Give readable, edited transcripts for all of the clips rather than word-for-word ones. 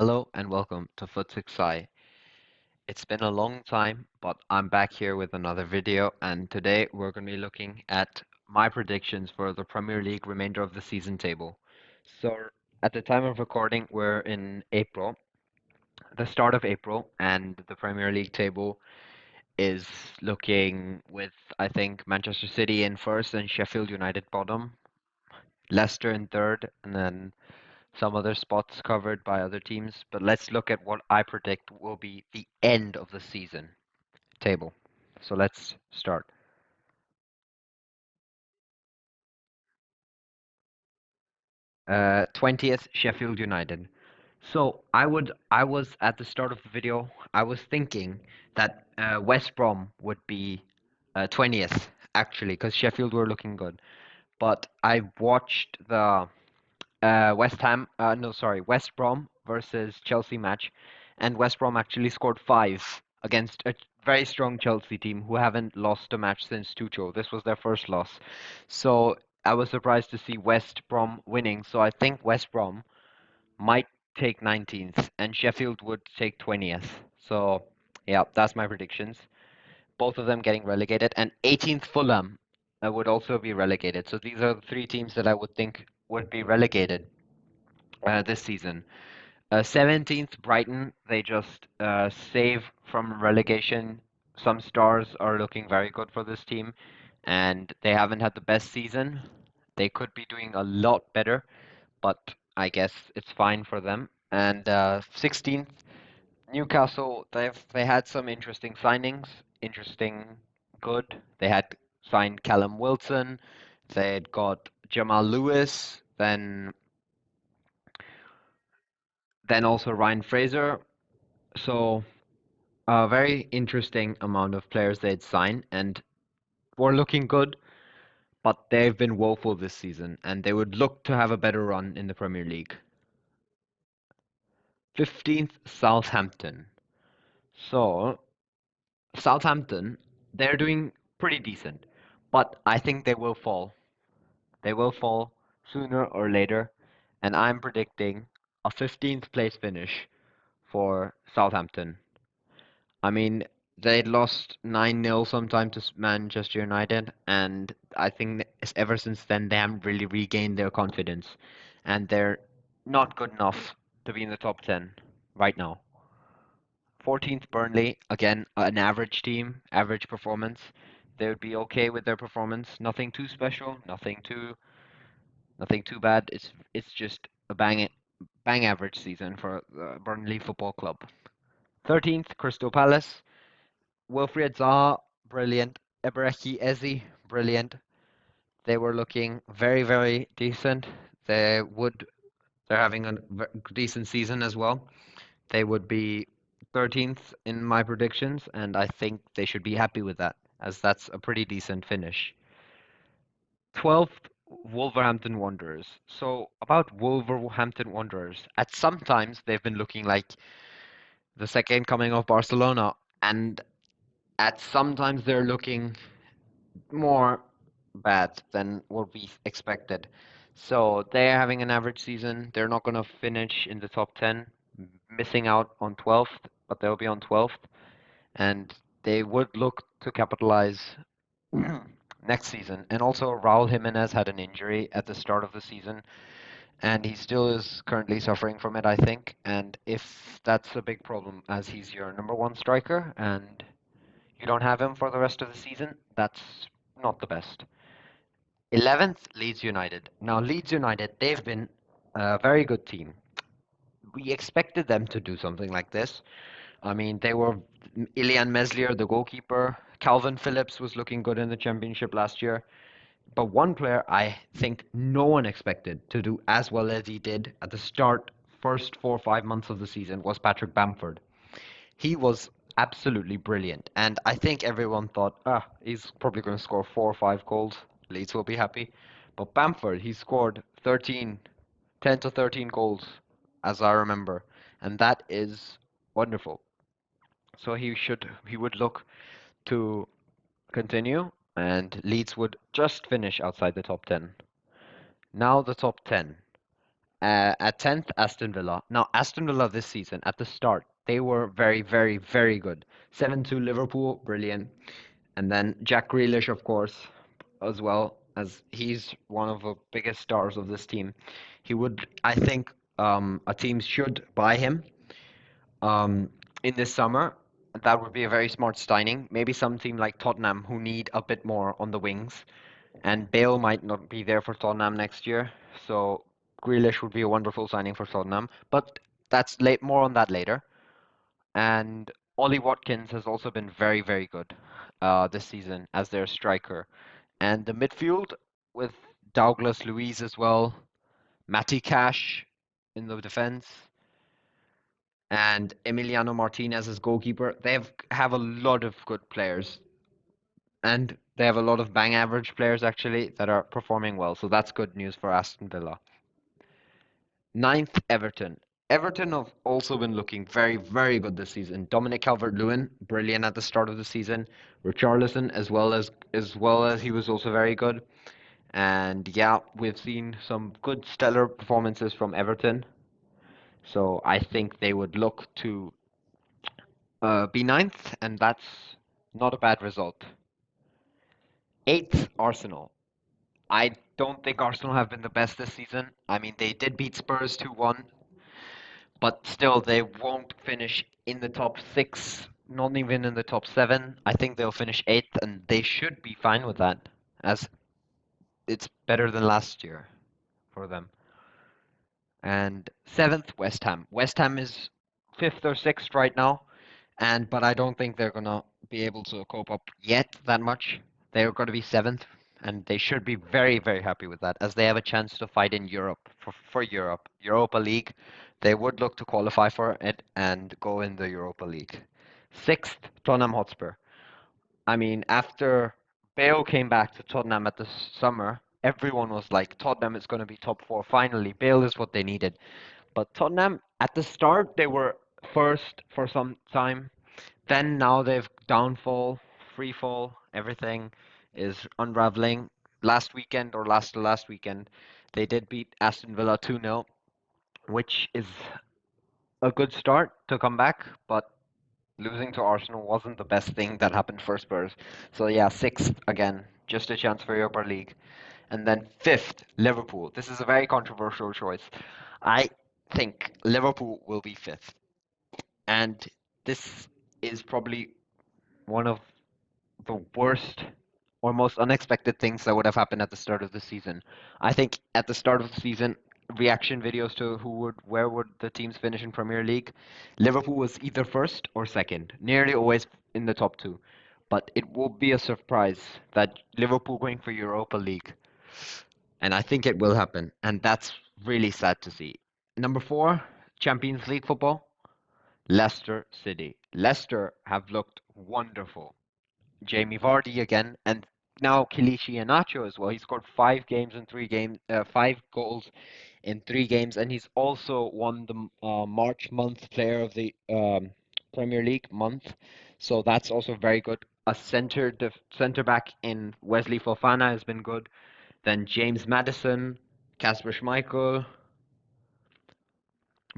Hello and welcome to Footz XI. It's been a long time, but I'm back here with another video, and today we're going to be looking at my predictions for the Premier League remainder of the season table. So, at the time of recording, we're in April, the start of April, and the Premier League table is looking with, I think, Manchester City in first and Sheffield United bottom, Leicester in third, and then some other spots covered by other teams, but let's look at what I predict will be the end of the season table. So let's start. 20th Sheffield United. So I was at the start of the video, I was thinking that West Brom would be 20th actually, because Sheffield were looking good. But I watched the West Brom versus Chelsea match, and West Brom actually scored five against a very strong Chelsea team who haven't lost a match since Tuchel. This was their first loss. So I was surprised to see West Brom winning. So I think West Brom might take 19th and Sheffield would take 20th. So yeah, that's my predictions. Both of them getting relegated, and 18th Fulham would also be relegated. So these are the three teams that I would think would be relegated this season. 17th Brighton, they just save from relegation. Some stars are looking very good for this team, and they haven't had the best season. They could be doing a lot better, but I guess it's fine for them. And 16th Newcastle, they had some interesting signings, interesting, good. They had signed Callum Wilson, they had got Jamal Lewis, then also Ryan Fraser. So a very interesting amount of players they'd sign and were looking good, but they've been woeful this season and they would look to have a better run in the Premier League. 15th Southampton. So Southampton, they're doing pretty decent, but I think they will fall. They will fall sooner or later, and I'm predicting a 15th place finish for Southampton. I mean, they lost 9-0 sometime to Manchester United, and I think that ever since then they haven't really regained their confidence, and they're not good enough to be in the top 10 right now. 14th Burnley, again, an average team, average performance. They would be okay with their performance. Nothing too special, nothing too bad. It's just a bang average season for the Burnley Football Club. 13th Crystal Palace. Wilfried Zaha, brilliant. Eberechi Eze, brilliant. They were looking very, very decent. They're having a decent season as well. They would be 13th in my predictions, and I think they should be happy with that, as that's a pretty decent finish. 12th, Wolverhampton Wanderers. So about Wolverhampton Wanderers, at sometimes they've been looking like the second coming of Barcelona, and at sometimes they're looking more bad than what we expected. So they're having an average season. They're not going to finish in the top 10, missing out on 12th, but they'll be on 12th. And they would look to capitalize next season. And also, Raul Jimenez had an injury at the start of the season, and he still is currently suffering from it, I think. And if that's a big problem, as he's your number one striker, and you don't have him for the rest of the season, that's not the best. 11th, Leeds United. Now, Leeds United, they've been a very good team. We expected them to do something like this. I mean, they were Ilian Meslier, the goalkeeper. Calvin Phillips was looking good in the championship last year. But one player I think no one expected to do as well as he did at the start, first 4 or 5 months of the season, was Patrick Bamford. He was absolutely brilliant. And I think everyone thought, he's probably going to score 4 or 5 goals. Leeds will be happy. But Bamford, he scored 10 to 13 goals, as I remember. And that is wonderful. So he would look to continue, and Leeds would just finish outside the top 10. Now the top 10. At 10th, Aston Villa. Now, Aston Villa this season, at the start, they were very, very, very good. 7-2 Liverpool, brilliant. And then Jack Grealish, of course, as well, as he's one of the biggest stars of this team. He would, I think, a team should buy him um, in this summer. That would be a very smart signing. Maybe some team like Tottenham who need a bit more on the wings. And Bale might not be there for Tottenham next year, so Grealish would be a wonderful signing for Tottenham. But that's late, more on that later. And Ollie Watkins has also been very, very good this season as their striker. And the midfield with Douglas Luiz as well, Matty Cash in the defense, and Emiliano Martinez as goalkeeper. They have a lot of good players, and they have a lot of bang average players actually that are performing well. So that's good news for Aston Villa. Ninth, Everton. Everton have also been looking very, very good this season. Dominic Calvert-Lewin, brilliant at the start of the season. Richarlison, as well as he was also very good. And yeah, we've seen some good stellar performances from Everton. So I think they would look to be ninth, and that's not a bad result. Eighth, Arsenal. I don't think Arsenal have been the best this season. I mean, they did beat Spurs 2-1, but still, they won't finish in the top six, not even in the top seven. I think they'll finish eighth, and they should be fine with that, as it's better than last year for them. And seventh, West Ham. West Ham is fifth or sixth right now, but I don't think they're gonna be able to cope up yet that much. They're gonna be seventh, and they should be very, very happy with that, as they have a chance to fight in Europe for Europa League. They would look to qualify for it and go in the Europa League. Sixth, Tottenham Hotspur. I mean, after Bale came back to Tottenham at the summer, everyone was like, Tottenham is going to be top four finally. Bale is what they needed. But Tottenham, at the start, they were first for some time. Then now they've downfall, free fall, everything is unraveling. Last weekend or last to last weekend, they did beat Aston Villa 2-0, which is a good start to come back, but losing to Arsenal wasn't the best thing that happened for Spurs. So yeah, sixth again, just a chance for Europa League. And then fifth, Liverpool. This is a very controversial choice. I think Liverpool will be fifth. And this is probably one of the worst or most unexpected things that would have happened at the start of the season. I think at the start of the season, reaction videos to where would the teams finish in Premier League, Liverpool was either first or second, nearly always in the top two. But it will be a surprise that Liverpool going for Europa League, and I think it will happen, and that's really sad to see. Number four, Champions League football, Leicester City. Leicester have looked wonderful. Jamie Vardy again, and now Kelechi Iheanacho as well. He scored 5 goals in 3 games, and he's also won the March month Player of the Premier League month. So that's also very good. A center back in Wesley Fofana has been good. Then James Maddison, Kasper Schmeichel,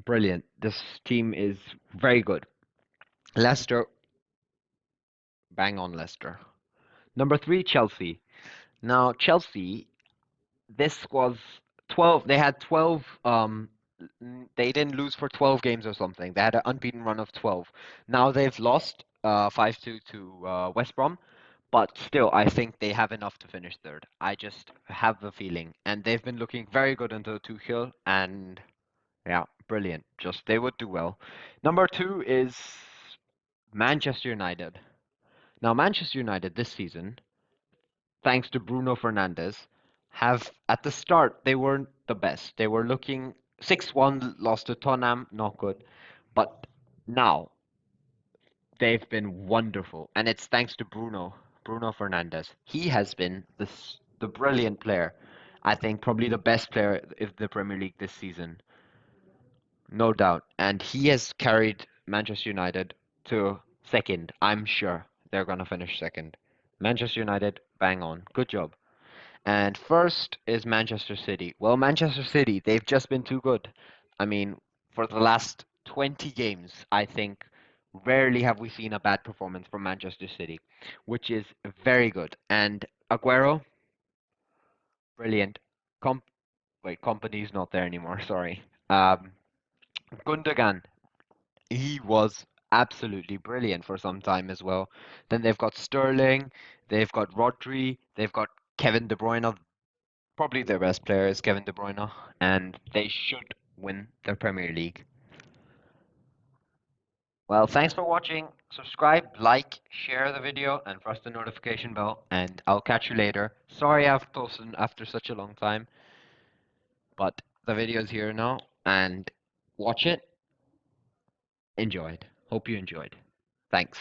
brilliant. This team is very good. Leicester, bang on Leicester. Number three, Chelsea. Now, Chelsea, this was 12. They had 12. They didn't lose for 12 games or something. They had an unbeaten run of 12. Now they've lost 5-2 to West Brom, but still, I think they have enough to finish third. I just have the feeling. And they've been looking very good until Tuchel, and yeah, brilliant. Just they would do well. Number two is Manchester United. Now, Manchester United this season, thanks to Bruno Fernandes, have at the start they weren't the best. They were looking 6-1, lost to Tottenham, not good. But now they've been wonderful, and it's thanks to Bruno Fernandes. He has been the brilliant player. I think probably the best player of the Premier League this season, no doubt. And he has carried Manchester United to second. I'm sure they're gonna finish second. Manchester United, bang on. Good job. And first is Manchester City. Well, Manchester City, they've just been too good. I mean, for the last 20 games, I think rarely have we seen a bad performance from Manchester City, which is very good. And Aguero, brilliant. Com Company's not there anymore, sorry. Gundogan, he was absolutely brilliant for some time as well. Then they've got Sterling, they've got Rodri, they've got Kevin De Bruyne. Probably their best player is Kevin De Bruyne, and they should win the Premier League. Well, thanks for watching. Subscribe, like, share the video, and press the notification bell, and I'll catch you later. Sorry I've posted after such a long time, but the video's here now, and watch it. Enjoyed. Hope you enjoyed. Thanks.